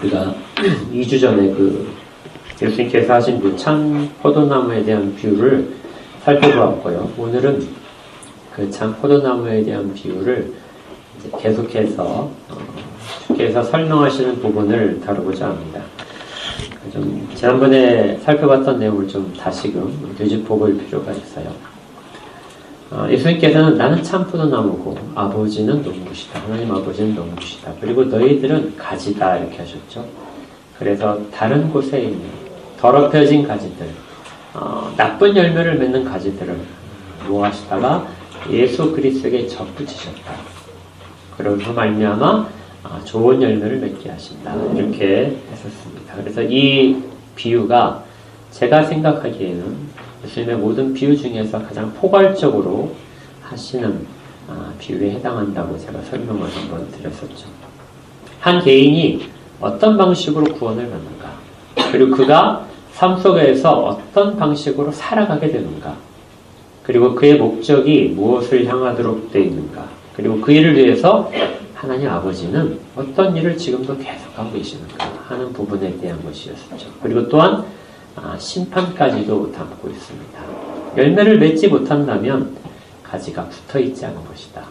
우리가 2주 전에 예수님께서 하신 그 참 포도나무에 대한 비유를 살펴보았고요. 오늘은 그 참 포도나무에 대한 비유를 이제 계속해서 주께서 설명하시는 부분을 다루고자 합니다. 좀 지난번에 살펴봤던 내용을 좀 다시금 되짚어 볼 필요가 있어요. 예수님께서는 나는 참 포도나무고 아버지는 농부시다. 하나님 아버지는 농부시다. 그리고 너희들은 가지다 이렇게 하셨죠. 그래서 다른 곳에 있는 더럽혀진 가지들, 나쁜 열매를 맺는 가지들을 모아시다가 예수 그리스도에게 접붙이셨다. 그러면서 말미암아 좋은 열매를 맺게 하신다. 이렇게 했었습니다. 그래서 이 비유가 제가 생각하기에는 예수님의 모든 비유 중에서 가장 포괄적으로 하시는 비유에 해당한다고 제가 설명을 한번 드렸었죠. 한 개인이 어떤 방식으로 구원을 받는가, 그리고 그가 삶 속에서 어떤 방식으로 살아가게 되는가, 그리고 그의 목적이 무엇을 향하도록 되어 있는가, 그리고 그 일을 위해서 하나님 아버지는 어떤 일을 지금도 계속하고 계시는가 하는 부분에 대한 것이었죠. 그리고 또한 심판까지도 담고 있습니다. 열매를 맺지 못한다면 가지가 붙어있지 않은 것이다.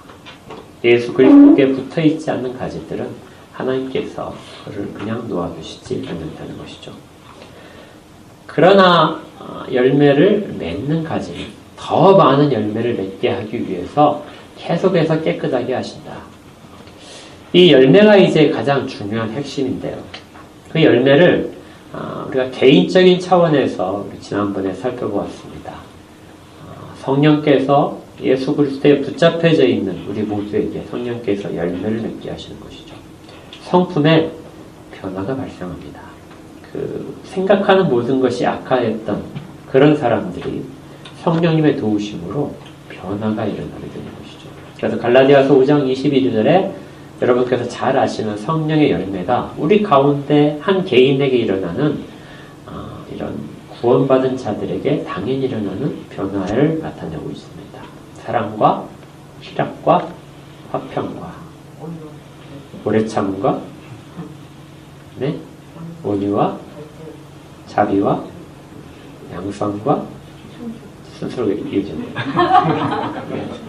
예수 그리스도께 붙어있지 않는 가지들은 하나님께서 그를 그냥 놓아두시지 않는다는 것이죠. 그러나 열매를 맺는 가지는 더 많은 열매를 맺게 하기 위해서 계속해서 깨끗하게 하신다. 이 열매가 이제 가장 중요한 핵심인데요. 그 열매를 우리가 개인적인 차원에서 지난번에 살펴보았습니다. 성령께서 예수 그리스도에 붙잡혀져 있는 우리 모두에게 성령께서 열매를 맺게 하시는 것이죠. 성품에 변화가 발생합니다. 생각하는 모든 것이 악화했던 그런 사람들이 성령님의 도우심으로 변화가 일어나게 되는 것이죠. 그래서 갈라디아서 5장 22절에 여러분께서 잘 아시는 성령의 열매가 우리 가운데 한 개인에게 일어나는 이런 구원받은 자들에게 당연히 일어나는 변화를 나타내고 있습니다. 사랑과 희락과 화평과 오래 참음과 온유와 자비와 양선과 순서로 이어지네요.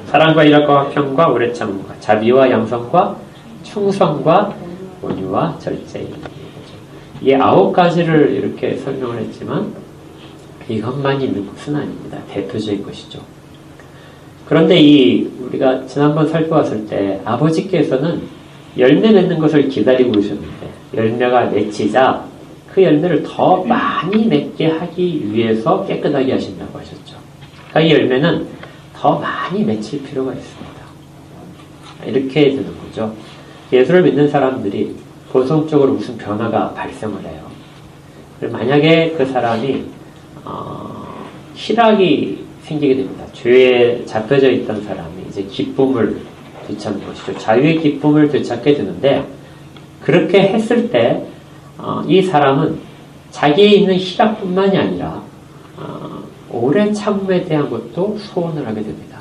사랑과 희락과 화평과 오래 참음과 자비와 양선과 충성과 온유와 절제인. 이 9가지를 이렇게 설명을 했지만 이것만 있는 것은 아닙니다. 대표적인 것이죠. 그런데 우리가 지난번 살펴봤을 때 아버지께서는 열매 맺는 것을 기다리고 계셨는데 열매가 맺히자 그 열매를 더 많이 맺게 하기 위해서 깨끗하게 하신다고 하셨죠. 그러니까 이 열매는 더 많이 맺힐 필요가 있습니다. 이렇게 되는 거죠. 예수를 믿는 사람들이 본성적으로 무슨 변화가 발생을 해요. 만약에 그 사람이 희락이 생기게 됩니다. 죄에 잡혀져 있던 사람이 이제 기쁨을 되찾는 것이죠. 자유의 기쁨을 되찾게 되는데 그렇게 했을 때 이 사람은 자기에 있는 희락뿐만이 아니라 오래 참음에 대한 것도 소원을 하게 됩니다.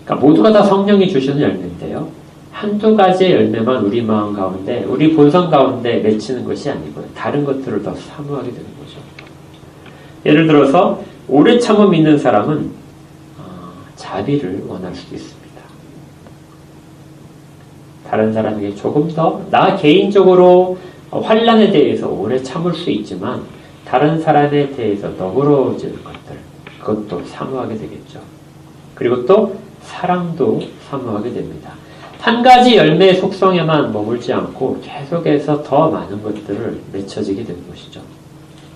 그러니까 모두가 다 성령이 주시는 열매인데요. 한두 가지의 열매만 우리 마음 가운데, 우리 본성 가운데 맺히는 것이 아니고요. 다른 것들을 더 사모하게 되는 거죠. 예를 들어서 오래 참음 있는 사람은 자비를 원할 수도 있습니다. 다른 사람에게 조금 더, 나 개인적으로 환난에 대해서 오래 참을 수 있지만 다른 사람에 대해서 너그러워지는 것들, 그것도 사모하게 되겠죠. 그리고 또 사랑도 사모하게 됩니다. 한 가지 열매의 속성에만 머물지 않고 계속해서 더 많은 것들을 맺혀지게 되는 것이죠.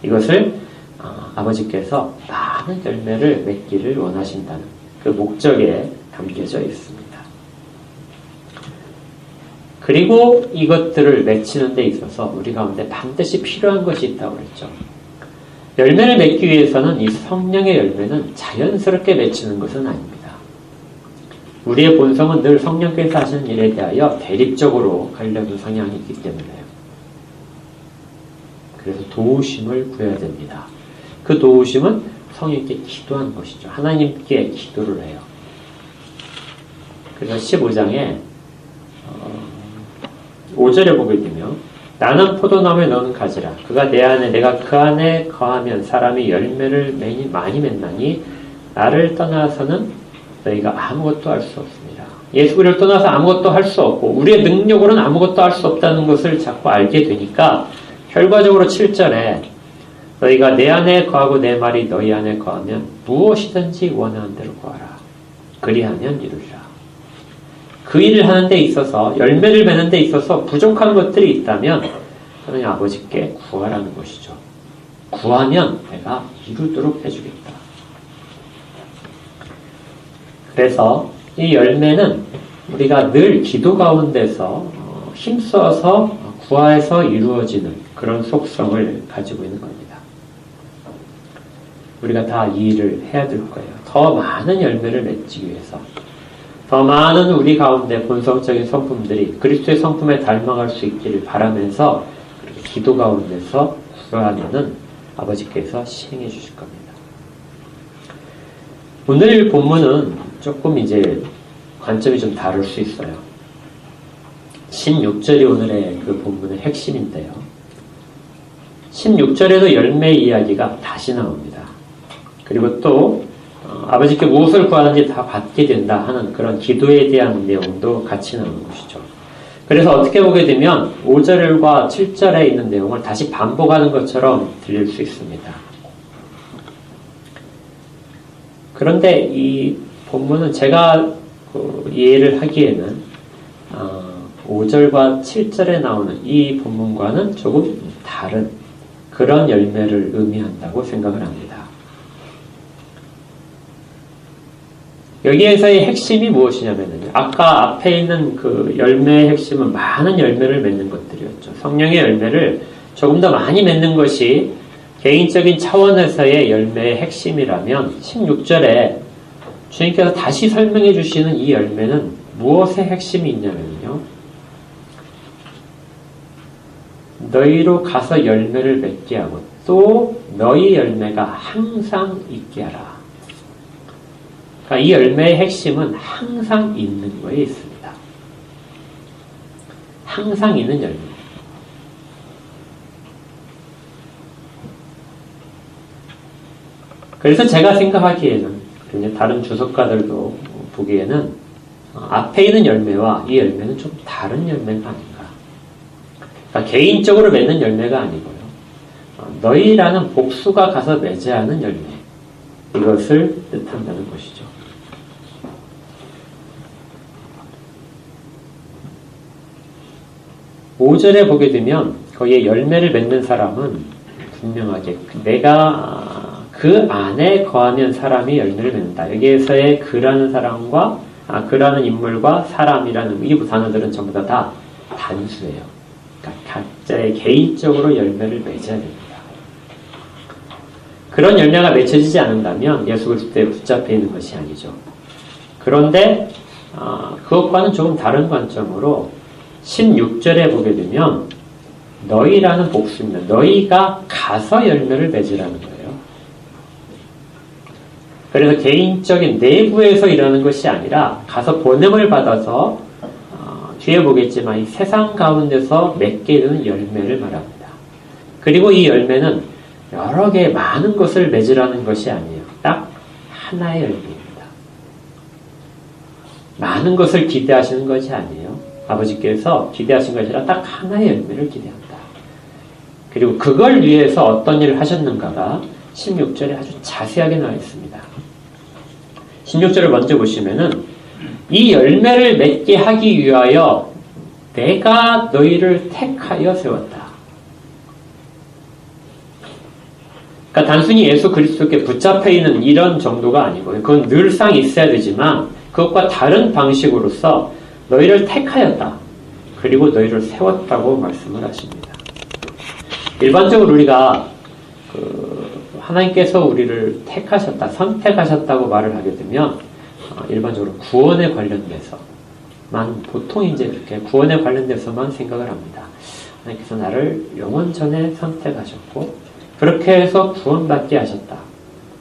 이것을 아버지께서 많은 열매를 맺기를 원하신다는 그 목적에 담겨져 있습니다. 그리고 이것들을 맺히는 데 있어서 우리 가운데 반드시 필요한 것이 있다고 그랬죠. 열매를 맺기 위해서는 이 성령의 열매는 자연스럽게 맺히는 것은 아닙니다. 우리의 본성은 늘 성령께서 하시는 일에 대하여 대립적으로 가려는 성향이 있기 때문에요. 그래서 도우심을 구해야 됩니다. 그 도우심은 성령께 기도하는 것이죠. 하나님께 기도를 해요. 그래서 15장에 5절에 보게 되면 나는 포도나무에 너는 가지라. 그가 내 안에 내가 그 안에 거하면 사람이 열매를 많이 맺나니 나를 떠나서는 너희가 아무것도 할 수 없습니다. 예수 그리스도를 떠나서 아무것도 할 수 없고 우리의 능력으로는 아무것도 할 수 없다는 것을 자꾸 알게 되니까 결과적으로 7절에 너희가 내 안에 거하고 내 말이 너희 안에 거하면 무엇이든지 원하는 대로 구하라. 그리하면 이루리라. 그 일을 하는 데 있어서 열매를 맺는 데 있어서 부족한 것들이 있다면 하나님 아버지께 구하라는 것이죠. 구하면 내가 이루도록 해주겠다. 그래서 이 열매는 우리가 늘 기도 가운데서 힘써서 구하여서 이루어지는 그런 속성을 가지고 있는 겁니다. 우리가 다 이 일을 해야 될 거예요. 더 많은 열매를 맺기 위해서 더 많은 우리 가운데 본성적인 성품들이 그리스도의 성품에 닮아갈 수 있기를 바라면서 기도 가운데서 구하면은 아버지께서 시행해 주실 겁니다. 오늘 본문은 조금 이제 관점이 좀 다를 수 있어요. 16절이 오늘의 그 본문의 핵심인데요. 16절에도 열매 이야기가 다시 나옵니다. 그리고 또 아버지께 무엇을 구하는지 다 받게 된다 하는 그런 기도에 대한 내용도 같이 나오는 것이죠. 그래서 어떻게 보게 되면 5절과 7절에 있는 내용을 다시 반복하는 것처럼 들릴 수 있습니다. 그런데 이 본문은 제가 이해를 하기에는 5절과 7절에 나오는 이 본문과는 조금 다른 그런 열매를 의미한다고 생각을 합니다. 여기에서의 핵심이 무엇이냐면요. 아까 앞에 있는 그 열매의 핵심은 많은 열매를 맺는 것들이었죠. 성령의 열매를 조금 더 많이 맺는 것이 개인적인 차원에서의 열매의 핵심이라면 16절에 주님께서 다시 설명해 주시는 이 열매는 무엇의 핵심이 있냐면요. 너희로 가서 열매를 맺게 하고 또 너희 열매가 항상 있게 하라. 그러니까 이 열매의 핵심은 항상 있는 거에 있습니다. 항상 있는 열매. 그래서 제가 생각하기에는 다른 주석가들도 보기에는 앞에 있는 열매와 이 열매는 좀 다른 열매가 아닌가. 그러니까 개인적으로 맺는 열매가 아니고요. 너희라는 복수가 가서 맺어야 하는 열매. 이것을 뜻한다는 것이죠. (5절에) 보게 되면 거기에 열매를 맺는 사람은 분명하게 내가 그 안에 거하면 사람이 열매를 맺는다. 여기에서의 그라는 사람과 그라는 인물과 사람이라는 이 단어들은 전부 다 단수예요. 그러니까 각자의 개인적으로 열매를 맺어야 됩니다. 그런 열매가 맺혀지지 않는다면 예수 그리스도에 붙잡혀 있는 것이 아니죠. 그런데 그것과는 조금 다른 관점으로 16절에 보게 되면 너희라는 복수입니다. 너희가 가서 열매를 맺으라는 거예요. 그래서 개인적인 내부에서 일하는 것이 아니라 가서 보냄을 받아서 뒤에 보겠지만 이 세상 가운데서 맺게 되는 열매를 말합니다. 그리고 이 열매는 여러 개 많은 것을 맺으라는 것이 아니에요. 딱 하나의 열매입니다. 많은 것을 기대하시는 것이 아니에요. 아버지께서 기대하신 것이 아니라 딱 하나의 열매를 기대한다. 그리고 그걸 위해서 어떤 일을 하셨는가가 16절에 아주 자세하게 나와 있습니다. 16절을 먼저 보시면은 이 열매를 맺게 하기 위하여 내가 너희를 택하여 세웠다. 그러니까 단순히 예수 그리스도께 붙잡혀 있는 이런 정도가 아니고 그건 늘상 있어야 되지만 그것과 다른 방식으로서 너희를 택하였다. 그리고 너희를 세웠다고 말씀을 하십니다. 일반적으로 우리가 하나님께서 우리를 택하셨다, 선택하셨다고 말을 하게 되면 일반적으로 구원에 관련돼서만 보통 이제 그렇게 구원에 관련돼서만 생각을 합니다. 하나님께서 나를 영원 전에 선택하셨고 그렇게 해서 구원받게 하셨다.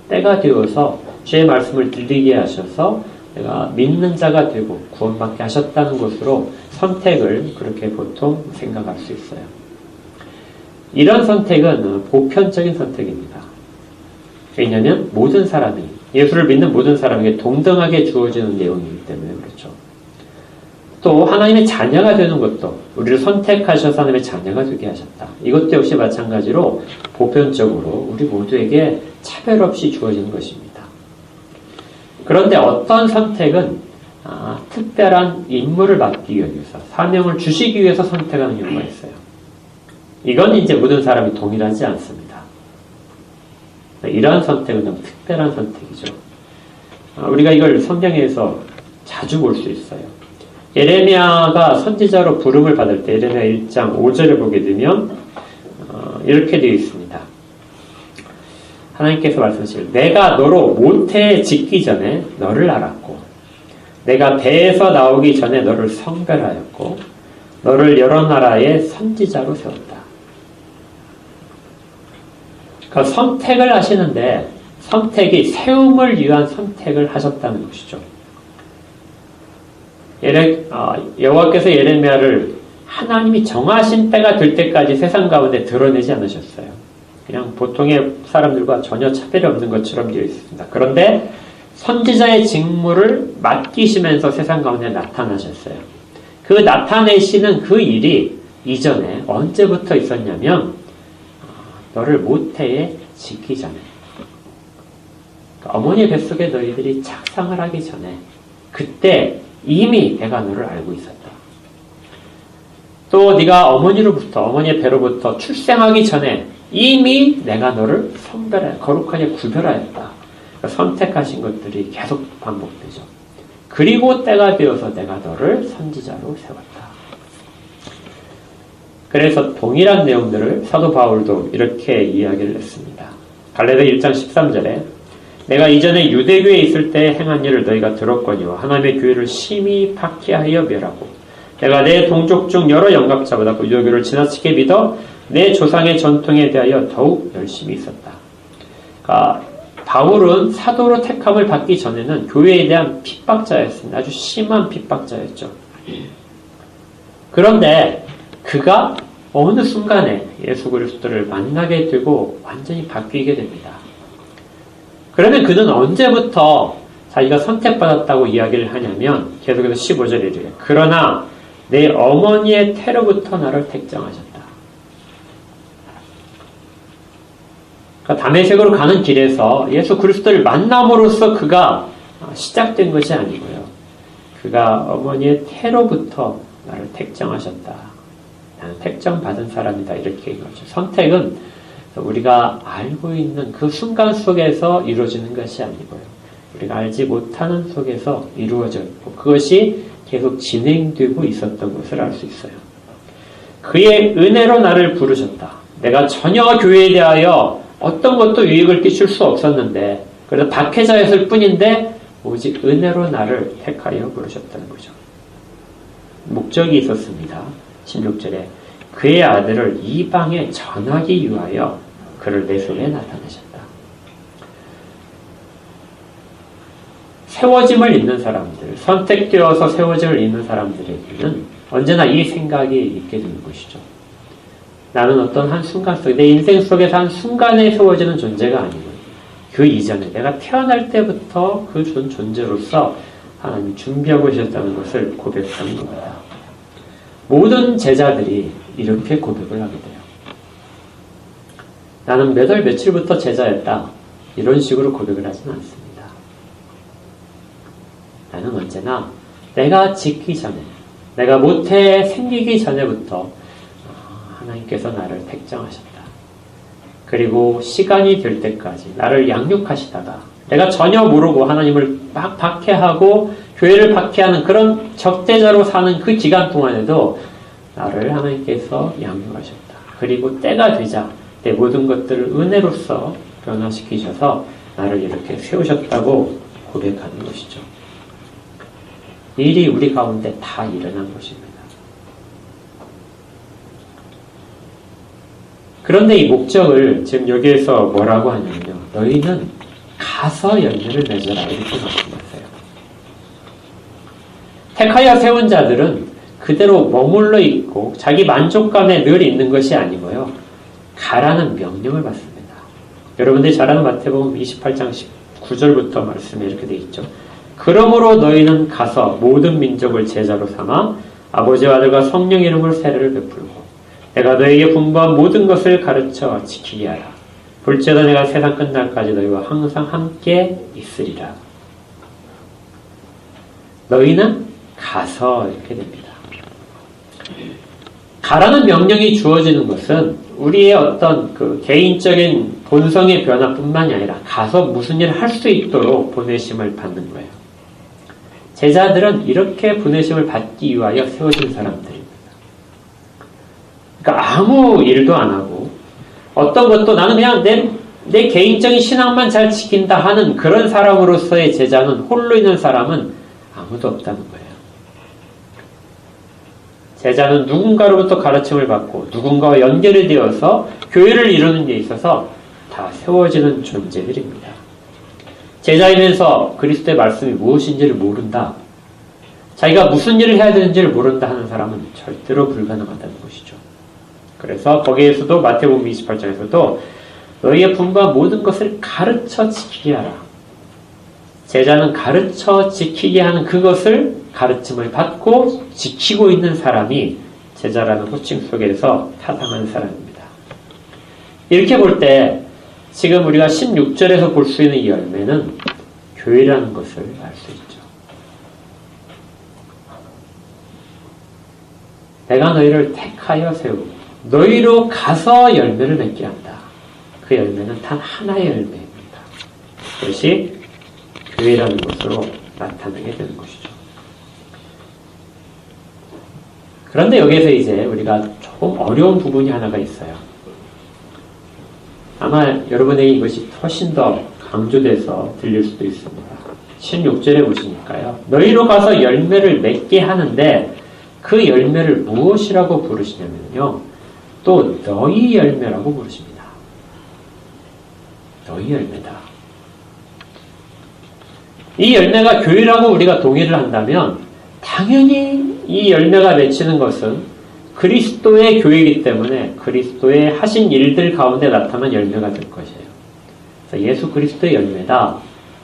때가 되어서 주의 말씀을 들리게 하셔서 내가 믿는 자가 되고 구원받게 하셨다는 것으로 선택을 그렇게 보통 생각할 수 있어요. 이런 선택은 보편적인 선택입니다. 왜냐하면 모든 사람이, 예수를 믿는 모든 사람에게 동등하게 주어지는 내용이기 때문에 그렇죠. 또 하나님의 자녀가 되는 것도 우리를 선택하셔서 하나님의 자녀가 되게 하셨다. 이것도 역시 마찬가지로 보편적으로 우리 모두에게 차별 없이 주어지는 것입니다. 그런데 어떤 선택은 특별한 임무를 맡기 위해서, 사명을 주시기 위해서 선택하는 경우가 있어요. 이건 이제 모든 사람이 동일하지 않습니다. 이러한 선택은 좀 특별한 선택이죠. 우리가 이걸 성경에서 자주 볼 수 있어요. 예레미야가 선지자로 부름을 받을 때 예레미야 1장 5절을 보게 되면 이렇게 되어 있습니다. 하나님께서 말씀하시길 내가 너로 모태에 짓기 전에 너를 알았고 내가 배에서 나오기 전에 너를 성별하였고 너를 여러 나라의 선지자로 세웠다. 그러니까 선택을 하시는데 선택이 세움을 위한 선택을 하셨다는 것이죠. 여호와께서 예레미야를 하나님이 정하신 때가 될 때까지 세상 가운데 드러내지 않으셨어요. 그냥 보통의 사람들과 전혀 차별이 없는 것처럼 되어 있습니다. 그런데 선지자의 직무를 맡기시면서 세상 가운데 나타나셨어요. 그 나타내시는 그 일이 이전에 언제부터 있었냐면 너를 모태에 짓기 전에, 그러니까 어머니 뱃속에 너희들이 착상을 하기 전에 그때 이미 내가 너를 알고 있었다. 또 네가 어머니의 배로부터 출생하기 전에 이미 내가 너를 거룩하게 구별하였다. 그러니까 선택하신 것들이 계속 반복되죠. 그리고 때가 되어서 내가 너를 선지자로 세웠다. 그래서 동일한 내용들을 사도 바울도 이렇게 이야기를 했습니다. 갈라디아 1장 13절에 내가 이전에 유대교에 있을 때 행한 일을 너희가 들었거니와 하나님의 교회를 심히 박해하여 멸하고 내가 내 동족 중 여러 영각자보다 그 유대교를 지나치게 믿어 내 조상의 전통에 대하여 더욱 열심히 있었다. 그러니까 바울은 사도로 택함을 받기 전에는 교회에 대한 핍박자였습니다. 아주 심한 핍박자였죠. 그런데 그가 어느 순간에 예수 그리스도를 만나게 되고 완전히 바뀌게 됩니다. 그러면 그는 언제부터 자기가 선택받았다고 이야기를 하냐면 계속해서 15절에 이르게 그러나 내 어머니의 태로부터 나를 택정하셨다. 그러니까 다메섹으로 가는 길에서 예수 그리스도를 만남으로써 그가 시작된 것이 아니고요. 그가 어머니의 태로부터 나를 택정하셨다. 나는 택정받은 사람이다. 이렇게 얘기하죠. 선택은 우리가 알고 있는 그 순간 속에서 이루어지는 것이 아니고요. 우리가 알지 못하는 속에서 이루어져 있고 그것이 계속 진행되고 있었던 것을 알 수 있어요. 그의 은혜로 나를 부르셨다. 내가 전혀 교회에 대하여 어떤 것도 유익을 끼칠 수 없었는데 그래서 박해자였을 뿐인데 오직 은혜로 나를 택하여 부르셨다는 거죠. 목적이 있었습니다. 16절에 그의 아들을 이방에 전하기 위하여 그를 내 손에 나타내셨다. 세워짐을 입는 사람들, 선택되어서 세워짐을 입는 사람들에게는 언제나 이 생각이 있게 되는 것이죠. 나는 어떤 한 순간 속에, 내 인생 속에서 한 순간에 세워지는 존재가 아니고 그 이전에 내가 태어날 때부터 그 존재로서 하나님이 준비하고 계셨다는 것을 고백하는 겁니다. 모든 제자들이 이렇게 고백을 하게 돼요. 나는 몇 월 며칠부터 제자였다. 이런 식으로 고백을 하진 않습니다. 나는 언제나 내가 짓기 전에, 내가 모태에 생기기 전에부터 하나님께서 나를 택정하셨다. 그리고 시간이 될 때까지 나를 양육하시다가 내가 전혀 모르고 하나님을 막 박해하고 교회를 박해하는 그런 적대자로 사는 그 기간 동안에도 나를 하나님께서 양육하셨다. 그리고 때가 되자 내 모든 것들을 은혜로서 변화시키셔서 나를 이렇게 세우셨다고 고백하는 것이죠. 이 일이 우리 가운데 다 일어난 것입니다. 그런데 이 목적을 지금 여기에서 뭐라고 하냐면요. 너희는 가서 열매를 맺어라 이렇게 말씀하세요. 택하여 세운 자들은 그대로 머물러 있고 자기 만족감에 늘 있는 것이 아니고요. 가라는 명령을 받습니다. 여러분들이 잘 아는 마태복음 28장 19절부터 말씀에 이렇게 되어 있죠. 그러므로 너희는 가서 모든 민족을 제자로 삼아 아버지와 아들과 성령 이름으로 세례를 베풀고 내가 너희에게 분부한 모든 것을 가르쳐 지키게 하라. 볼지어다 내가 세상 끝날까지 너희와 항상 함께 있으리라. 너희는 가서 이렇게 됩니다. 가라는 명령이 주어지는 것은 우리의 어떤 그 개인적인 본성의 변화뿐만이 아니라 가서 무슨 일을 할 수 있도록 보내심을 받는 거예요. 제자들은 이렇게 보내심을 받기 위하여 세워진 사람들입니다. 그러니까 아무 일도 안 하고 어떤 것도 나는 그냥 내 개인적인 신앙만 잘 지킨다 하는 그런 사람으로서의 제자는, 홀로 있는 사람은 아무도 없다는 거예요. 제자는 누군가로부터 가르침을 받고 누군가와 연결이 되어서 교회를 이루는 데 있어서 다 세워지는 존재들입니다. 제자이면서 그리스도의 말씀이 무엇인지를 모른다, 자기가 무슨 일을 해야 되는지를 모른다 하는 사람은 절대로 불가능하다는 것이죠. 그래서 거기에서도 마태복음 28장에서도 너희의 분부한 모든 것을 가르쳐 지키게 하라. 제자는 가르쳐 지키게 하는 그것을 가르침을 받고 지키고 있는 사람이 제자라는 호칭 속에서 타당한 사람입니다. 이렇게 볼 때 지금 우리가 16절에서 볼 수 있는 이 열매는 교회라는 것을 알 수 있죠. 내가 너희를 택하여 세우고 너희로 가서 열매를 맺게 한다. 그 열매는 단 하나의 열매입니다. 그것이 교회라는 것으로 나타나게 되는 것이죠. 그런데 여기에서 이제 우리가 조금 어려운 부분이 하나가 있어요. 아마 여러분에게 이것이 훨씬 더 강조돼서 들릴 수도 있습니다. 16절에 보시니까요. 너희로 가서 열매를 맺게 하는데 그 열매를 무엇이라고 부르시냐면요. 또 너희 열매라고 부르십니다. 너희 열매다. 이 열매가 교회라고 우리가 동의를 한다면 당연히 이 열매가 맺히는 것은 그리스도의 교회이기 때문에 그리스도의 하신 일들 가운데 나타난 열매가 될 것이에요. 그래서 예수 그리스도의 열매다,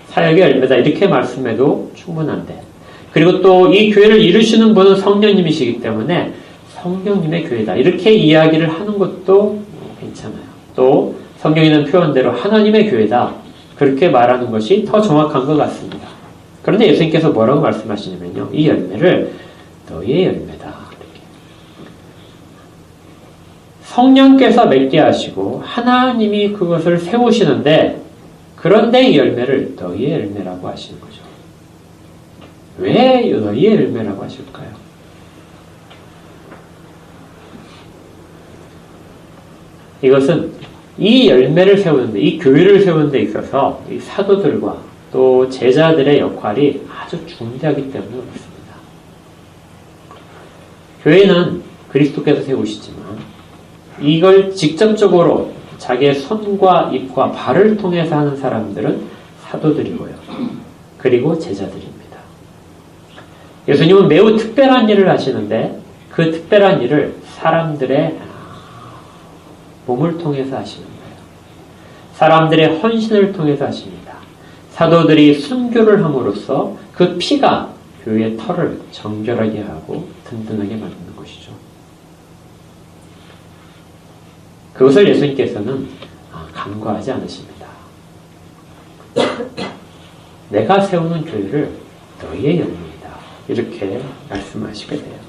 사역의 열매다 이렇게 말씀해도 충분한데, 그리고 또 이 교회를 이루시는 분은 성령님이시기 때문에 성령님의 교회다 이렇게 이야기를 하는 것도 괜찮아요. 또 성경에 있는 표현대로 하나님의 교회다 그렇게 말하는 것이 더 정확한 것 같습니다. 그런데 예수님께서 뭐라고 말씀하시냐면요. 이 열매를 너희의 열매다. 이렇게. 성령께서 맺게 하시고 하나님이 그것을 세우시는데 그런데 이 열매를 너희의 열매라고 하시는 거죠. 왜 너희의 열매라고 하실까요? 이것은 이 열매를 세우는데, 이 교회를 세우는 데 있어서 이 사도들과 또 제자들의 역할이 아주 중대하기 때문에 그렇습니다. 교회는 그리스도께서 세우시지만 이걸 직접적으로 자기의 손과 입과 발을 통해서 하는 사람들은 사도들이고요. 그리고 제자들입니다. 예수님은 매우 특별한 일을 하시는데 그 특별한 일을 사람들의 몸을 통해서 하시는 거예요. 사람들의 헌신을 통해서 하십니다. 사도들이 순교를 함으로써 그 피가 교회의 털을 정결하게 하고 든든하게 만드는 것이죠. 그것을 예수님께서는 간과하지 않으십니다. 내가 세우는 교회를 너희의 열매이다. 이렇게 말씀하시게 돼요.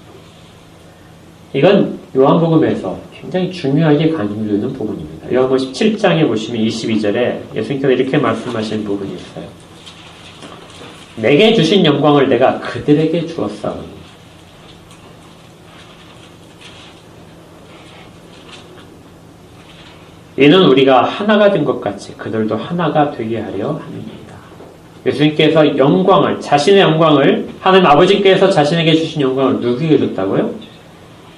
이건 요한복음에서 굉장히 중요하게 강조되는 부분입니다. 요한복음 17장에 보시면 22절에 예수님께서 이렇게 말씀하신 부분이 있어요. 내게 주신 영광을 내가 그들에게 주었사오니 이는 우리가 하나가 된 것 같이 그들도 하나가 되게 하려 함입니다. 예수님께서 영광을, 자신의 영광을, 하나님 아버지께서 자신에게 주신 영광을 누구에게 줬다고요?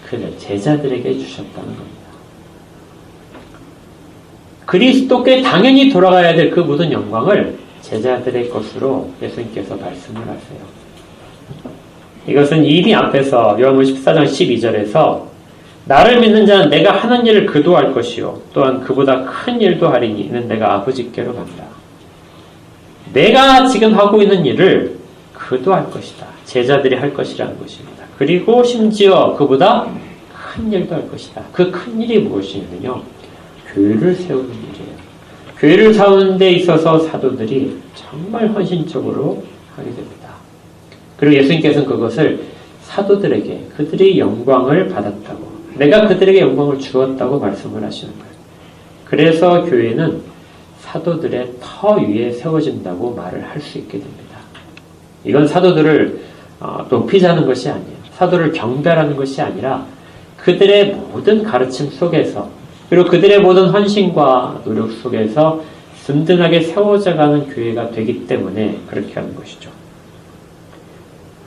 그들 제자들에게 주셨다는 겁니다. 그리스도께 당연히 돌아가야 될 그 모든 영광을 제자들의 것으로 예수님께서 말씀을 하세요. 이것은 이미 앞에서 요한복음 14장 12절에서 나를 믿는 자는 내가 하는 일을 그도 할 것이요 또한 그보다 큰 일도 하리니 이는 내가 아버지께로 간다. 내가 지금 하고 있는 일을 그도 할 것이다. 제자들이 할 것이라는 것입니다. 그리고 심지어 그보다 큰 일도 할 것이다. 그 큰 일이 무엇이냐면요. 교회를 세우는 일이에요. 교회를 세우는 데 있어서 사도들이 정말 헌신적으로 하게 됩니다. 그리고 예수님께서는 그것을 사도들에게 그들이 영광을 받았다고, 내가 그들에게 영광을 주었다고 말씀을 하시는 거예요. 그래서 교회는 사도들의 터 위에 세워진다고 말을 할 수 있게 됩니다. 이건 사도들을 높이자는 것이 아니에요. 사도를 경배하는 것이 아니라 그들의 모든 가르침 속에서 그리고 그들의 모든 헌신과 노력 속에서 든든하게 세워져가는 교회가 되기 때문에 그렇게 하는 것이죠.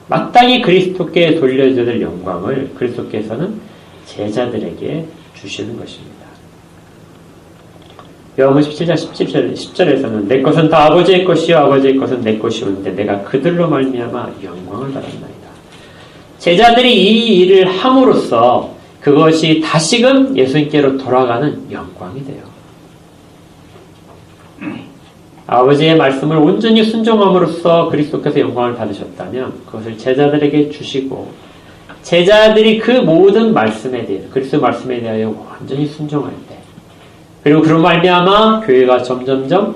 마땅히 그리스도께 돌려줘야 될 영광을 그리스도께서는 제자들에게 주시는 것입니다. 요한복음 17장 10절에서는 내 것은 다 아버지의 것이요 아버지의 것은 내 것이오는데 내가 그들로 말미암아 영광을 받았나이다. 제자들이 이 일을 함으로써 그것이 다시금 예수님께로 돌아가는 영광이 돼요. 아버지의 말씀을 온전히 순종함으로써 그리스도께서 영광을 받으셨다면 그것을 제자들에게 주시고 제자들이 그 모든 말씀에 대해 그리스도 말씀에 대하여 완전히 순종할 때 그리고 그런 말미암아 교회가 점점점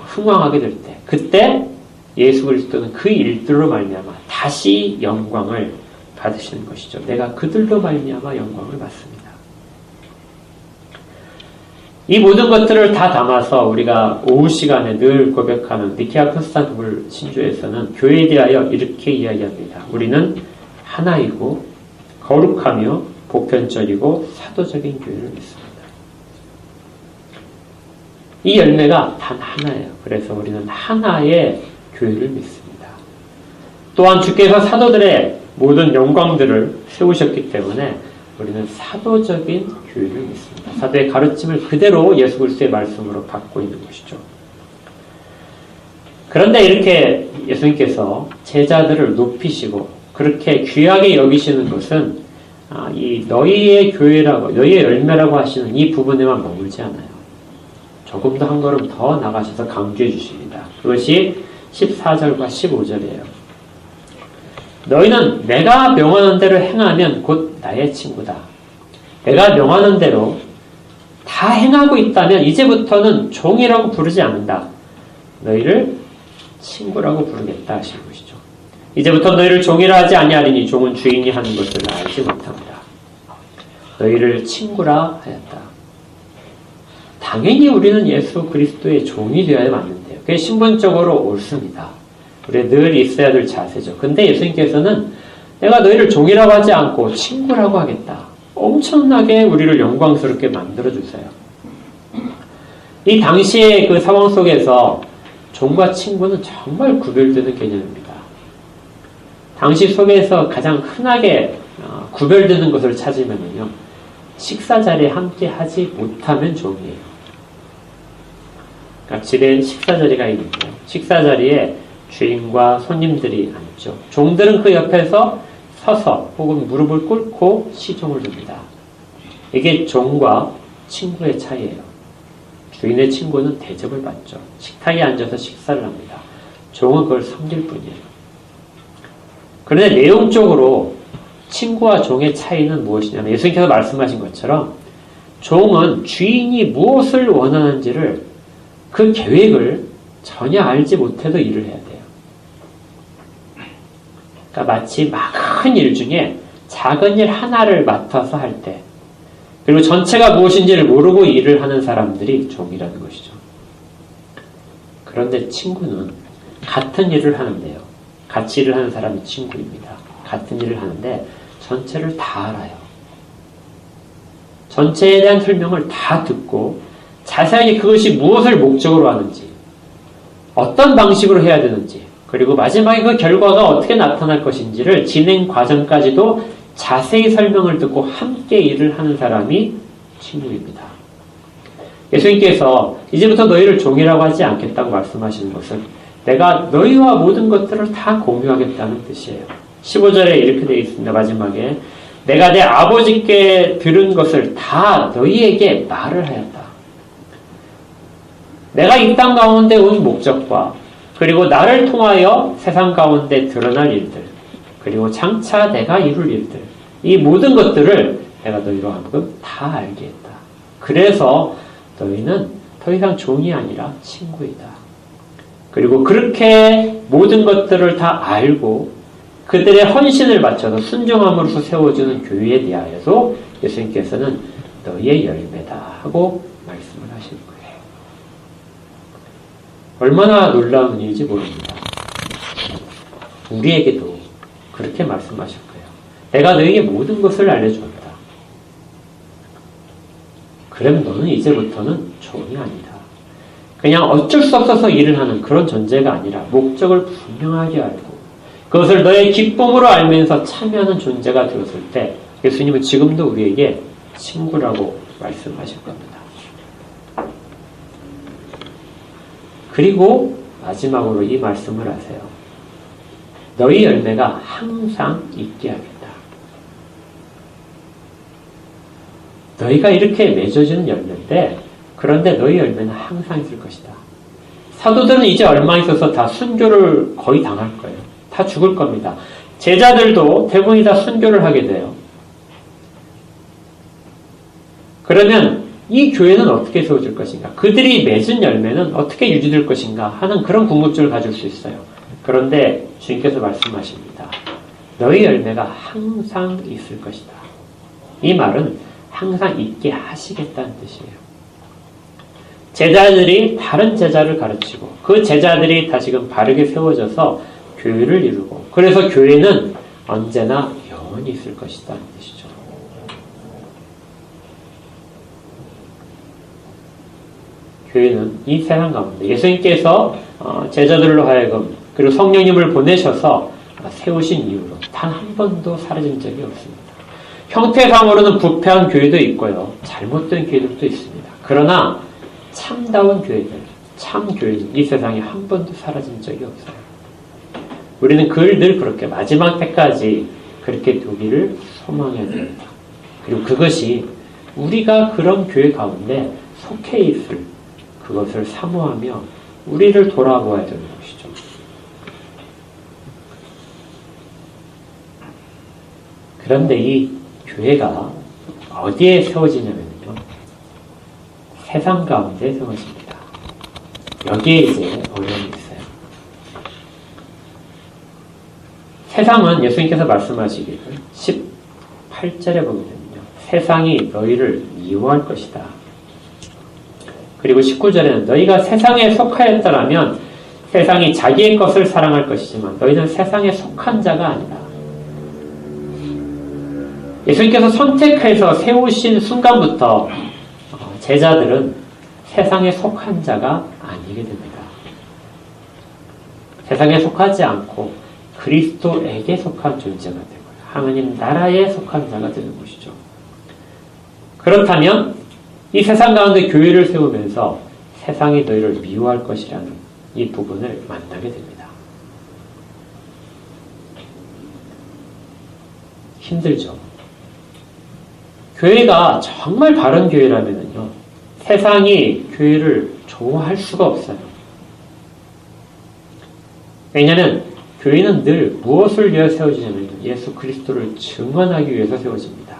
흥왕하게 될 때 그때 예수 그리스도는 그 일들로 말미암아 다시 영광을 받으시는 것이죠. 내가 그들로 말미암아 영광을 받습니다. 이 모든 것들을 다 담아서 우리가 오후 시간에 늘 고백하는 니케아 콘스탄티노플 신조에서는 교회에 대하여 이렇게 이야기합니다. 우리는 하나이고 거룩하며 보편적이고 사도적인 교회를 믿습니다. 이 열매가 단 하나예요. 그래서 우리는 하나의 교회를 믿습니다. 또한 주께서 사도들의 모든 영광들을 세우셨기 때문에 우리는 사도적인 교회를 믿습니다. 사도의 가르침을 그대로 예수 그리스도의 말씀으로 받고 있는 것이죠. 그런데 이렇게 예수님께서 제자들을 높이시고 그렇게 귀하게 여기시는 것은 이 너희의 교회라고 너희의 열매라고 하시는 이 부분에만 머물지 않아요. 조금 더 한 걸음 더 나가셔서 강조해 주십니다. 그것이 14절과 15절이에요. 너희는 내가 명하는 대로 행하면 곧 나의 친구다. 내가 명하는 대로 다 행하고 있다면 이제부터는 종이라고 부르지 않는다. 너희를 친구라고 부르겠다 하시는 것이죠. 이제부터 너희를 종이라 하지 아니하리니 종은 주인이 하는 것을 알지 못합니다. 너희를 친구라 하였다. 당연히 우리는 예수 그리스도의 종이 되어야 맞는데요. 그게 신분적으로 옳습니다. 우리가 늘 있어야 될 자세죠. 근데 예수님께서는 내가 너희를 종이라고 하지 않고 친구라고 하겠다. 엄청나게 우리를 영광스럽게 만들어주세요. 이 당시의 그 상황 속에서 종과 친구는 정말 구별되는 개념입니다. 당시 속에서 가장 흔하게 구별되는 것을 찾으면요. 식사 자리에 함께 하지 못하면 종이에요. 그러니까 집에 식사 자리가 있는데요. 식사 자리에 주인과 손님들이 앉죠. 종들은 그 옆에서 서서 혹은 무릎을 꿇고 시종을 둡니다. 이게 종과 친구의 차이예요. 주인의 친구는 대접을 받죠. 식탁에 앉아서 식사를 합니다. 종은 그걸 섬길 뿐이에요. 그런데 내용적으로 친구와 종의 차이는 무엇이냐면 예수님께서 말씀하신 것처럼 종은 주인이 무엇을 원하는지를 그 계획을 전혀 알지 못해도 일을 해야 돼요. 그러니까 마치 많은 일 중에 작은 일 하나를 맡아서 할 때 그리고 전체가 무엇인지를 모르고 일을 하는 사람들이 종이라는 것이죠. 그런데 친구는 같은 일을 하는데요. 같이 일을 하는 사람이 친구입니다. 같은 일을 하는데 전체를 다 알아요. 전체에 대한 설명을 다 듣고 자세하게 그것이 무엇을 목적으로 하는지 어떤 방식으로 해야 되는지 그리고 마지막에 그 결과가 어떻게 나타날 것인지를 진행 과정까지도 자세히 설명을 듣고 함께 일을 하는 사람이 친구입니다. 예수님께서 이제부터 너희를 종이라고 하지 않겠다고 말씀하시는 것은 내가 너희와 모든 것들을 다 공유하겠다는 뜻이에요. 15절에 이렇게 되어 있습니다. 마지막에 내가 내 아버지께 들은 것을 다 너희에게 말을 하였다. 내가 이 땅 가운데 온 목적과 그리고 나를 통하여 세상 가운데 드러날 일들 그리고 장차 내가 이룰 일들 이 모든 것들을 내가 너희로 하여금 다 알게 했다. 그래서 너희는 더 이상 종이 아니라 친구이다. 그리고 그렇게 모든 것들을 다 알고 그들의 헌신을 바쳐서 순종함으로써 세워주는 교회에 대하여도 예수님께서는 너희의 열매다 하고 말씀을 하실 거예요. 얼마나 놀라운 일인지 모릅니다. 우리에게도 그렇게 말씀하실 거예요. 내가 너희에게 모든 것을 알려주었다. 그럼 너는 이제부터는 종이 아니다. 그냥 어쩔 수 없어서 일을 하는 그런 존재가 아니라 목적을 분명하게 알고 그것을 너의 기쁨으로 알면서 참여하는 존재가 되었을 때 예수님은 지금도 우리에게 친구라고 말씀하실 겁니다. 그리고 마지막으로 이 말씀을 하세요. 너희 열매가 항상 있게 하겠다. 너희가 이렇게 맺어지는 열매인데 그런데 너희 열매는 항상 있을 것이다. 사도들은 이제 얼마 있어서 다 순교를 거의 당할 거예요. 다 죽을 겁니다. 제자들도 대부분이 다 순교를 하게 돼요. 그러면 이 교회는 어떻게 세워질 것인가? 그들이 맺은 열매는 어떻게 유지될 것인가? 하는 그런 궁금증을 가질 수 있어요. 그런데 주님께서 말씀하십니다. 너희 열매가 항상 있을 것이다. 이 말은 항상 있게 하시겠다는 뜻이에요. 제자들이 다른 제자를 가르치고 그 제자들이 다시금 바르게 세워져서 교회를 이루고 그래서 교회는 언제나 영원히 있을 것이다 는 뜻이죠. 교회는 이 세상 가운데 예수님께서 제자들로 하여금 그리고 성령님을 보내셔서 세우신 이후로 단 한 번도 사라진 적이 없습니다. 형태상으로는 부패한 교회도 있고요. 잘못된 교회들도 있습니다. 그러나 참다운 교회들, 참 교회는 이 세상에 한 번도 사라진 적이 없어요. 우리는 그걸 늘 그렇게 마지막 때까지 그렇게 두기를 소망해야 됩니다. 그리고 그것이 우리가 그런 교회 가운데 속해 있을 그것을 사모하며 우리를 돌아보아야 되는 것이죠. 그런데 이 교회가 어디에 세워지냐면요. 세상 가운데 세워집니다. 여기에 이제 어려움이 있어요. 세상은 예수님께서 말씀하시기를 18절에 보게 되면요. 세상이 너희를 미워할 것이다. 그리고 19절에는 너희가 세상에 속하였더라면 세상이 자기의 것을 사랑할 것이지만 너희는 세상에 속한 자가 아니다. 예수님께서 선택해서 세우신 순간부터 제자들은 세상에 속한 자가 아니게 됩니다. 세상에 속하지 않고 그리스도에게 속한 존재가 되고요. 하나님 나라에 속한 자가 되는 것이죠. 그렇다면 이 세상 가운데 교회를 세우면서 세상이 너희를 미워할 것이라는 이 부분을 만나게 됩니다. 힘들죠. 교회가 정말 바른 교회라면요. 세상이 교회를 좋아할 수가 없어요. 왜냐하면 교회는 늘 무엇을 위해 세워지냐면 예수 그리스도를 증언하기 위해서 세워집니다.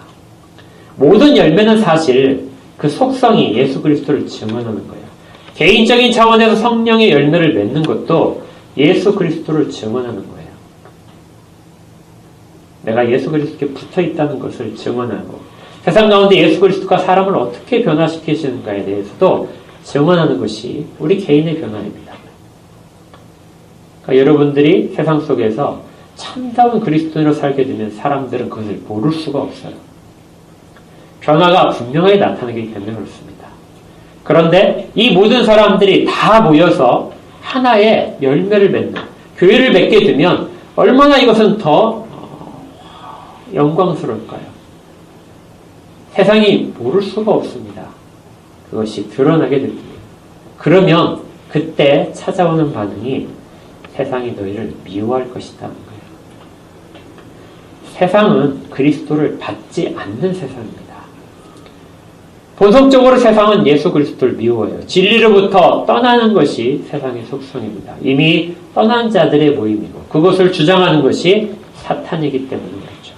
모든 열매는 사실 그 속성이 예수 그리스도를 증언하는 거예요. 개인적인 차원에서 성령의 열매를 맺는 것도 예수 그리스도를 증언하는 거예요. 내가 예수 그리스도께 붙어 있다는 것을 증언하고 세상 가운데 예수 그리스도가 사람을 어떻게 변화시키시는가에 대해서도 증언하는 것이 우리 개인의 변화입니다. 그러니까 여러분들이 세상 속에서 참다운 그리스도인으로 살게 되면 사람들은 그것을 모를 수가 없어요. 변화가 분명하게 나타나기 때문에 그렇습니다. 그런데 이 모든 사람들이 다 모여서 하나의 열매를 맺는 교회를 맺게 되면 얼마나 이것은 더 영광스러울까요? 세상이 모를 수가 없습니다. 그것이 드러나게 됩니다. 그러면 그때 찾아오는 반응이 세상이 너희를 미워할 것이다. 세상은 그리스도를 받지 않는 세상입니다. 본성적으로 세상은 예수 그리스도를 미워해요. 진리로부터 떠나는 것이 세상의 속성입니다. 이미 떠난 자들의 모임이고 그것을 주장하는 것이 사탄이기 때문에 그렇죠.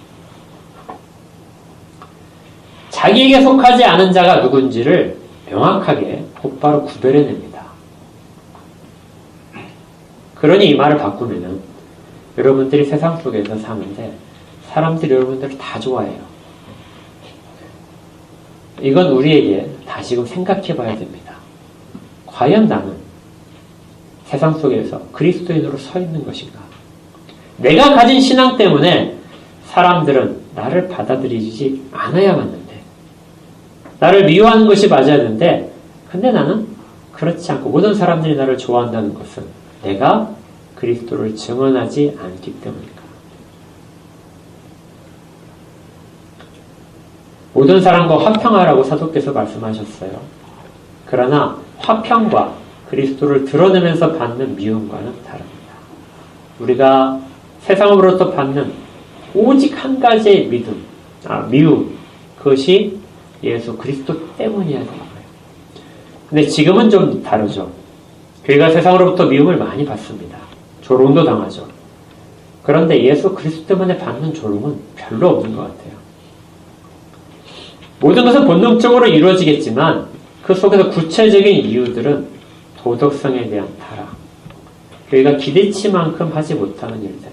자기에게 속하지 않은 자가 누군지를 명확하게 곧바로 구별해냅니다. 그러니 이 말을 바꾸면은 여러분들이 세상 속에서 사는데 사람들이 여러분들을 다 좋아해요. 이건 우리에게 다시금 생각해 봐야 됩니다. 과연 나는 세상 속에서 그리스도인으로 서 있는 것인가? 내가 가진 신앙 때문에 사람들은 나를 받아들이지 않아야 맞는데, 나를 미워하는 것이 맞아야 하는데, 근데 나는 그렇지 않고 모든 사람들이 나를 좋아한다는 것은 내가 그리스도를 증언하지 않기 때문인가? 모든 사람과 화평하라고 사도께서 말씀하셨어요. 그러나 화평과 그리스도를 드러내면서 받는 미움과는 다릅니다. 우리가 세상으로부터 받는 오직 한 가지의 미움, 그것이 예수 그리스도 때문이어야 되는 거예요. 근데 지금은 좀 다르죠. 교회가 세상으로부터 미움을 많이 받습니다. 조롱도 당하죠. 그런데 예수 그리스도 때문에 받는 조롱은 별로 없는 것 같아요. 모든 것은 본능적으로 이루어지겠지만 그 속에서 구체적인 이유들은 도덕성에 대한 타락, 교회가 기대치만큼 하지 못하는 일들,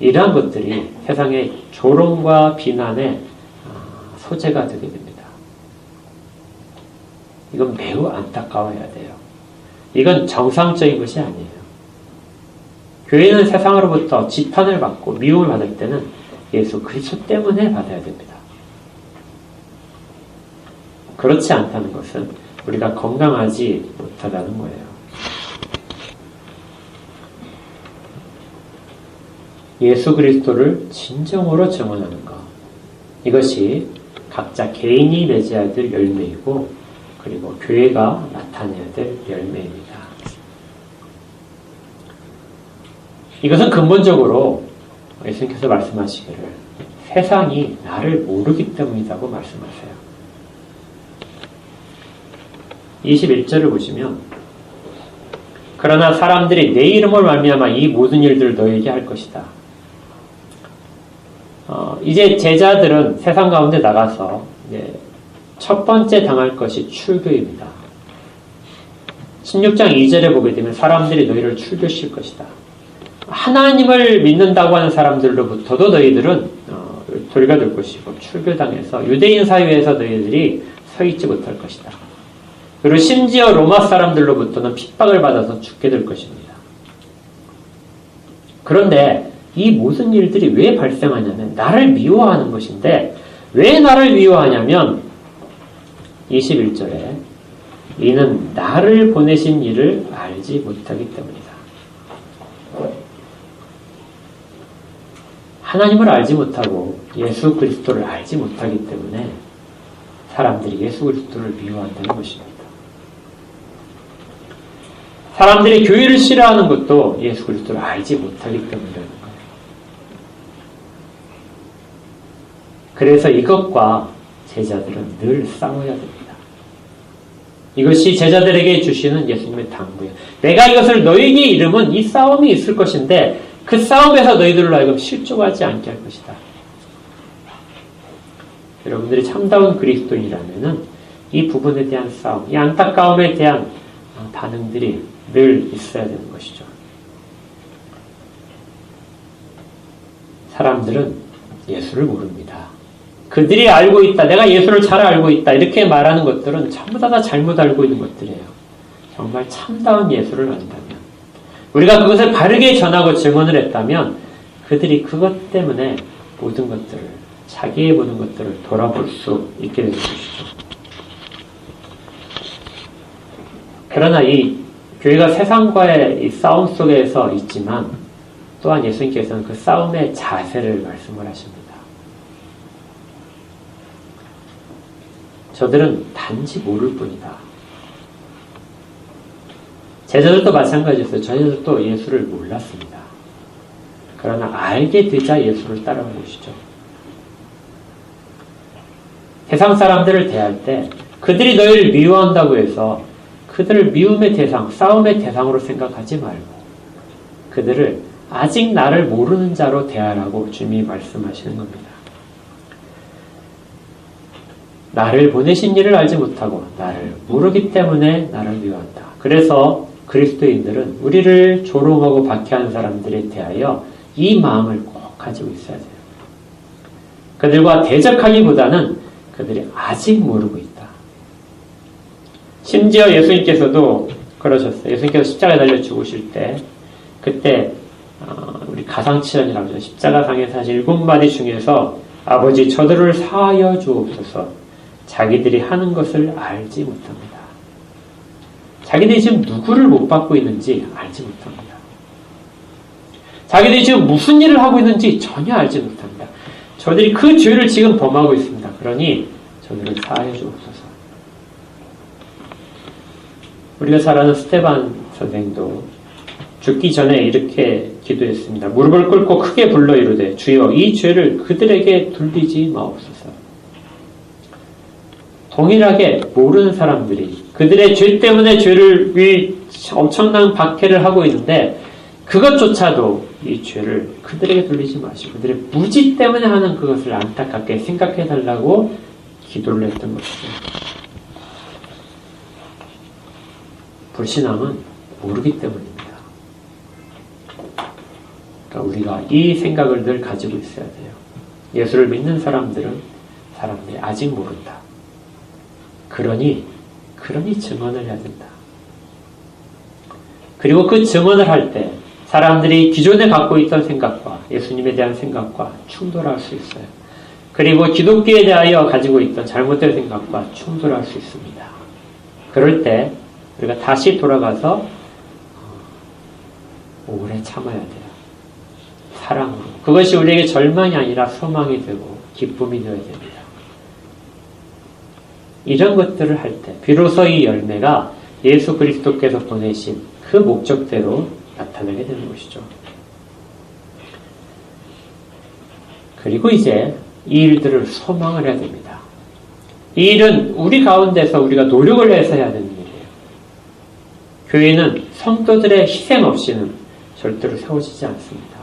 이러한 것들이 세상의 조롱과 비난의 소재가 되게 됩니다. 이건 매우 안타까워야 돼요. 이건 정상적인 것이 아니에요. 교회는 세상으로부터 지탄을 받고 미움을 받을 때는 예수 그리스도 때문에 받아야 됩니다. 그렇지 않다는 것은 우리가 건강하지 못하다는 거예요. 예수 그리스도를 진정으로 증언하는 것, 이것이 각자 개인이 맺어야 될 열매이고 그리고 교회가 나타내야 될 열매입니다. 이것은 근본적으로 예수님께서 말씀하시기를 세상이 나를 모르기 때문이라고 말씀하세요. 21절을 보시면 그러나 사람들이 내 이름을 말미암아 이 모든 일들을 너에게 할 것이다. 이제 제자들은 세상 가운데 나가서 첫 번째 당할 것이 출교입니다. 16장 2절에 보게 되면 사람들이 너희를 출교시킬 것이다. 하나님을 믿는다고 하는 사람들로부터도 너희들은 돌가 될 것이고 출교당해서 유대인 사회에서 너희들이 서 있지 못할 것이다. 그리고 심지어 로마 사람들로부터는 핍박을 받아서 죽게 될 것입니다. 그런데 이 모든 일들이 왜 발생하냐면 나를 미워하는 것인데 왜 나를 미워하냐면 21절에 이는 나를 보내신 이를 알지 못하기 때문이다. 하나님을 알지 못하고 예수 그리스도를 알지 못하기 때문에 사람들이 예수 그리스도를 미워한다는 것입니다. 사람들이 교회를 싫어하는 것도 예수 그리스도를 알지 못하기 때문이라는 거예요. 그래서 이것과 제자들은 늘 싸워야 됩니다. 이것이 제자들에게 주시는 예수님의 당부예요. 내가 이것을 너희에게 이르면 이 싸움이 있을 것인데 그 싸움에서 너희들로 하여금 실족하지 않게 할 것이다. 여러분들이 참다운 그리스도인이라면은 이 부분에 대한 싸움, 이 안타까움에 대한 반응들이 늘 있어야 되는 것이죠. 사람들은 예수를 모릅니다. 그들이 알고 있다. 내가 예수를 잘 알고 있다. 이렇게 말하는 것들은 전부 다 잘못 알고 있는 것들이에요. 정말 참다운 예수를 안다면, 우리가 그것을 바르게 전하고 증언을 했다면 그들이 그것 때문에 모든 것들을, 자기의 모든 것들을 돌아볼 수 있게 되는 것이죠. 그러나 이 교회가 세상과의 이 싸움 속에서 있지만 또한 예수님께서는 그 싸움의 자세를 말씀을 하십니다. 저들은 단지 모를 뿐이다. 제자들도 마찬가지였어요. 저희들도 예수를 몰랐습니다. 그러나 알게 되자 예수를 따라온 것이죠. 세상 사람들을 대할 때 그들이 너희를 미워한다고 해서 그들을 미움의 대상, 싸움의 대상으로 생각하지 말고 그들을 아직 나를 모르는 자로 대하라고 주님이 말씀하시는 겁니다. 나를 보내신 이를 알지 못하고 나를 모르기 때문에 나를 미워한다. 그래서 그리스도인들은 우리를 조롱하고 박해하는 사람들에 대하여 이 마음을 꼭 가지고 있어야 돼요. 그들과 대적하기보다는 그들이 아직 모르고 있다. 심지어 예수님께서도 그러셨어요. 예수님께서 십자가에 달려 죽으실 때 그때 우리 가상칠언이라고 하죠. 십자가상에서 하신 7마디 중에서 아버지 저들을 사하여 주옵소서. 자기들이 하는 것을 알지 못합니다. 자기들이 지금 누구를 못 받고 있는지 알지 못합니다. 자기들이 지금 무슨 일을 하고 있는지 전혀 알지 못합니다. 저들이 그 죄를 지금 범하고 있습니다. 그러니 저들을 사하여 주옵소서. 우리가 잘 아는 스테반 선생도 죽기 전에 이렇게 기도했습니다. 무릎을 꿇고 크게 불러 이르되 주여 이 죄를 그들에게 돌리지 마옵소서. 동일하게 모르는 사람들이 그들의 죄 때문에 죄를 엄청난 박해를 하고 있는데 그것조차도 이 죄를 그들에게 돌리지 마시고 그들의 무지 때문에 하는 그것을 안타깝게 생각해달라고 기도를 했던 것이죠. 불신앙은 모르기 때문입니다. 그러니까 우리가 이 생각을 늘 가지고 있어야 돼요. 예수를 믿는 사람들이 아직 모른다. 그러니 증언을 해야 된다. 그리고 그 증언을 할 때 사람들이 기존에 갖고 있던 생각과 예수님에 대한 생각과 충돌할 수 있어요. 그리고 기독교에 대하여 가지고 있던 잘못된 생각과 충돌할 수 있습니다. 그럴 때 우리가 다시 돌아가서 오래 참아야 돼요. 사랑으로. 그것이 우리에게 절망이 아니라 소망이 되고 기쁨이 되어야 됩니다. 이런 것들을 할 때 비로소 이 열매가 예수 그리스도께서 보내신 그 목적대로 나타나게 되는 것이죠. 그리고 이제 이 일들을 소망을 해야 됩니다. 이 일은 우리 가운데서 우리가 노력을 해서 해야 되는 일이에요. 교회는 성도들의 희생 없이는 절대로 세워지지 않습니다.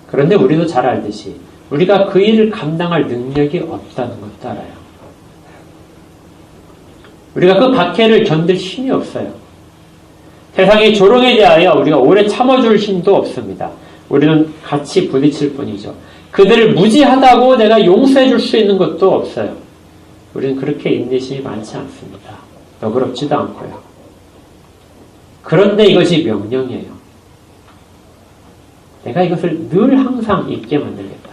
그런데 우리도 잘 알듯이 우리가 그 일을 감당할 능력이 없다는 것도 알아요. 우리가 그 박해를 견딜 힘이 없어요. 세상의 조롱에 대하여 우리가 오래 참아줄 힘도 없습니다. 우리는 같이 부딪힐 뿐이죠. 그들을 무지하다고 내가 용서해 줄 수 있는 것도 없어요. 우리는 그렇게 인내심이 많지 않습니다. 너그럽지도 않고요. 그런데 이것이 명령이에요. 내가 이것을 늘 항상 잊게 만들겠다.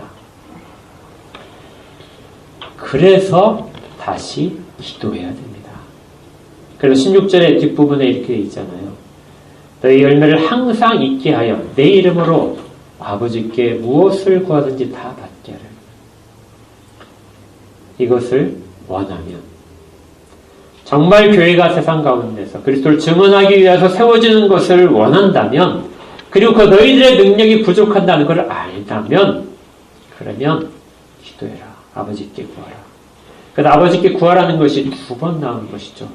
그래서 다시 기도해야 됩니다. 그래서 16절의 뒷부분에 이렇게 있잖아요. 너희 열매를 항상 잊게 하여 내 이름으로 아버지께 무엇을 구하든지 다 받게 하라. 이것을 원하면 정말 교회가 세상 가운데서 그리스도를 증언하기 위해서 세워지는 것을 원한다면 그리고 그 너희들의 능력이 부족한다는 것을 알다면 그러면 기도해라. 아버지께 구하라. 그래서 아버지께 구하라는 것이 2번 나오는 것이죠.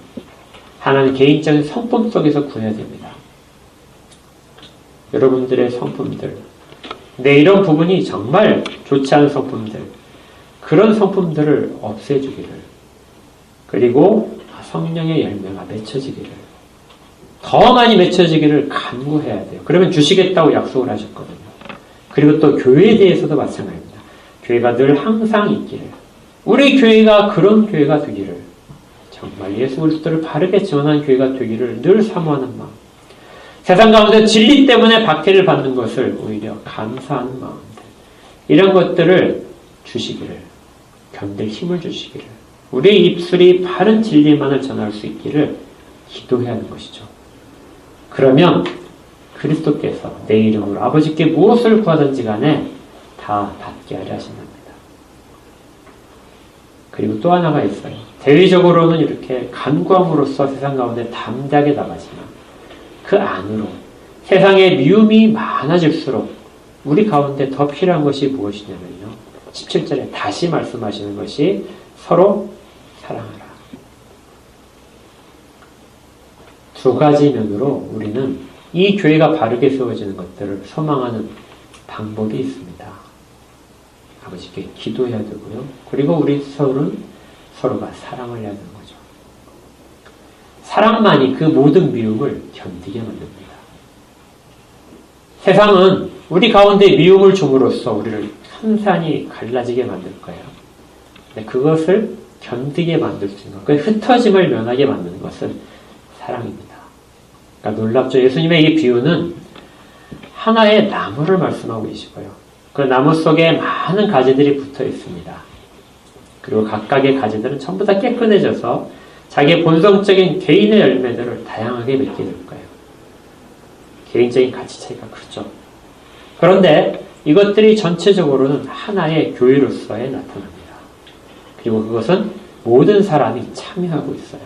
하나는 개인적인 성품 속에서 구해야 됩니다. 여러분들의 성품들, 내 이런 부분이 정말 좋지 않은 성품들, 그런 성품들을 없애주기를, 그리고 성령의 열매가 맺혀지기를, 더 많이 맺혀지기를 간구해야 돼요. 그러면 주시겠다고 약속을 하셨거든요. 그리고 또 교회에 대해서도 마찬가지입니다. 교회가 늘 항상 있기를, 우리 교회가 그런 교회가 되기를, 정말 예수 그리스도를 바르게 증언하는 교회가 되기를 늘 사모하는 마음, 세상 가운데 진리 때문에 박해를 받는 것을 오히려 감사하는 마음들, 이런 것들을 주시기를, 견딜 힘을 주시기를, 우리의 입술이 바른 진리만을 전할 수 있기를 기도해야 하는 것이죠. 그러면 그리스도께서 내 이름으로 아버지께 무엇을 구하든지 간에 다 받게 하려 하신답니다. 그리고 또 하나가 있어요. 대외적으로는 이렇게 간구함으로써 세상 가운데 담대하게 나가지만 그 안으로 세상에 미움이 많아질수록 우리 가운데 더 필요한 것이 무엇이냐면요. 17절에 다시 말씀하시는 것이 서로 사랑하라. 두 가지 면으로 우리는 이 교회가 바르게 세워지는 것들을 소망하는 방법이 있습니다. 아버지께 기도해야 되고요. 그리고 우리 서로가 사랑을 해야 되는 거죠. 사랑만이 그 모든 미움을 견디게 만듭니다. 세상은 우리 가운데 미움을 줌으로써 우리를 산산이 갈라지게 만들 거예요. 근데 그것을 견디게 만들 수 있는 것, 그 흩어짐을 면하게 만드는 것은 사랑입니다. 그러니까 놀랍죠. 예수님의 이 비유는 하나의 나무를 말씀하고 계시고요. 그 나무 속에 많은 가지들이 붙어 있습니다. 그리고 각각의 가지들은 전부 다 깨끗해져서 자기의 본성적인 개인의 열매들을 다양하게 맺게 될 거예요. 개인적인 가치 차이가 크죠. 그런데 이것들이 전체적으로는 하나의 교회로서의 나타납니다. 그리고 그것은 모든 사람이 참여하고 있어요.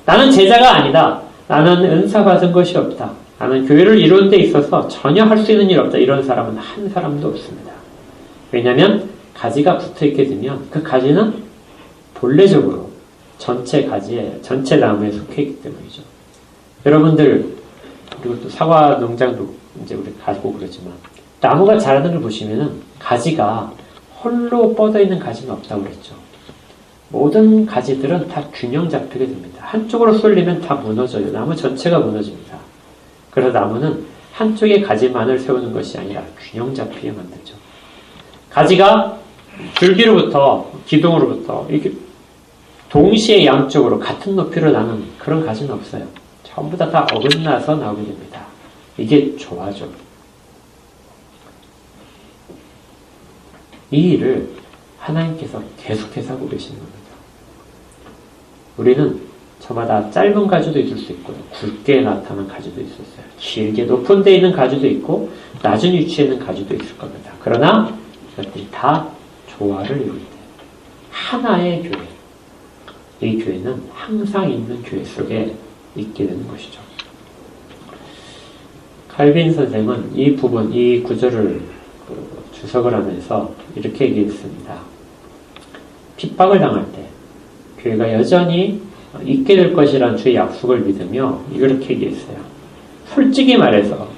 나는 제자가 아니다. 나는 은사 받은 것이 없다. 나는 교회를 이루는 데 있어서 전혀 할 수 있는 일 없다. 이런 사람은 한 사람도 없습니다. 왜냐하면 가지가 붙어있게 되면 그 가지는 본래적으로 전체 가지에, 전체 나무에 속해 있기 때문이죠. 여러분들, 그리고 또 사과 농장도 이제 우리 가고 그러지만, 나무가 자라는 걸 보시면은 가지가 홀로 뻗어 있는 가지는 없다고 그랬죠. 모든 가지들은 다 균형 잡히게 됩니다. 한쪽으로 쏠리면 다 무너져요. 나무 전체가 무너집니다. 그래서 나무는 한쪽의 가지만을 세우는 것이 아니라 균형 잡히게 만들죠. 가지가 줄기로부터 기둥으로부터 이렇게 동시에 양쪽으로 같은 높이로 나는 그런 가지는 없어요. 전부 다 어긋나서 나오게 됩니다. 이게 조화죠. 이 일을 하나님께서 계속해서 하고 계시는 겁니다. 우리는 저마다 짧은 가지도 있을 수 있고요. 굵게 나타난 가지도 있을 수 있어요. 길게 높은 데 있는 가지도 있고 낮은 위치에 있는 가지도 있을 겁니다. 그러나 이것들이 다 조화를 이룰 때 하나의 교회, 이 교회는 항상 있는 교회 속에 있게 되는 것이죠. 칼빈 선생은 이 부분, 이 구절을 주석을 하면서 이렇게 얘기했습니다. 핍박을 당할 때 교회가 여전히 있게 될 것이라는 주의 약속을 믿으며 이렇게 얘기했어요. 솔직히 말해서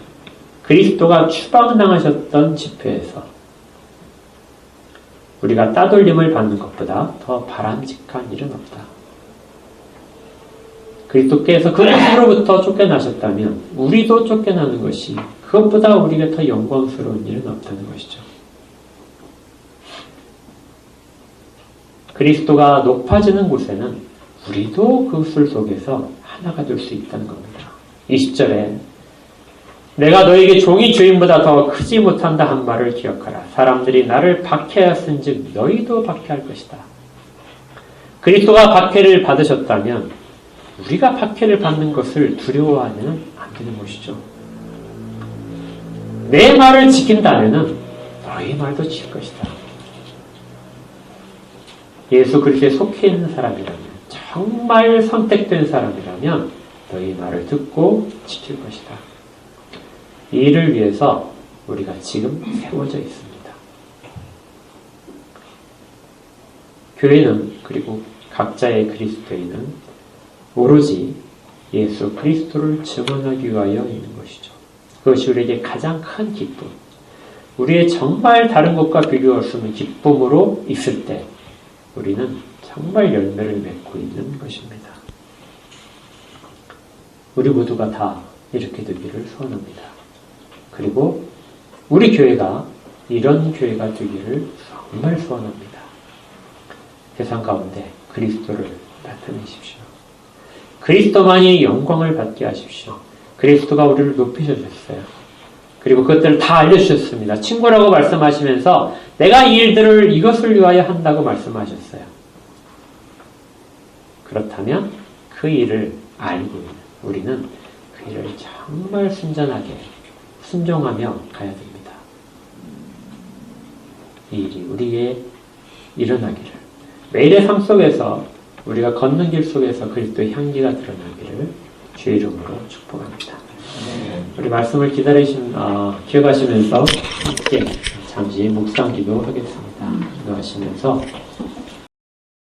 그리스도가 추방당하셨던 집회에서 우리가 따돌림을 받는 것보다 더 바람직한 일은 없다. 그리스도께서 그곳으로부터 쫓겨나셨다면 우리도 쫓겨나는 것이 그것보다 우리가 더 영광스러운 일은 없다는 것이죠. 그리스도가 높아지는 곳에는 우리도 그 술 속에서 하나가 될 수 있다는 겁니다. 20절에 내가 너에게 종이 주인보다 더 크지 못한다 한 말을 기억하라. 사람들이 나를 박해하였은 즉 너희도 박해할 것이다. 그리스도가 박해를 받으셨다면 우리가 박해를 받는 것을 두려워하면 안 되는 것이죠. 내 말을 지킨다면 너희 말도 지킬 것이다. 예수 그리스도에 속해 있는 사람이라면, 정말 선택된 사람이라면 너희 말을 듣고 지킬 것이다. 이 일을 위해서 우리가 지금 세워져 있습니다. 교회는, 그리고 각자의 그리스도인은 오로지 예수 그리스도를 증언하기 위하여 있는 것이죠. 그것이 우리에게 가장 큰 기쁨, 우리의 정말 다른 것과 비교할 수 없는 기쁨으로 있을 때 우리는 정말 열매를 맺고 있는 것입니다. 우리 모두가 다 이렇게 되기를 소원합니다. 그리고 우리 교회가 이런 교회가 되기를 정말 소원합니다. 세상 가운데 그리스도를 나타내십시오. 그리스도만이 영광을 받게 하십시오. 그리스도가 우리를 높이셔주셨어요. 그리고 그것들을 다 알려주셨습니다. 친구라고 말씀하시면서 내가 이 일들을 이것을 위하여 한다고 말씀하셨어요. 그렇다면 그 일을 알고 우리는 그 일을 정말 순전하게 순종하며 가야 됩니다. 이 일이 우리의 일어나기를, 매일의 삶 속에서 우리가 걷는 길 속에서 그리스도의 향기가 드러나기를 주의 이름으로 축복합니다. 우리 말씀을 기억하시면서 함께 잠시 묵상 기도하겠습니다. 기도하시면서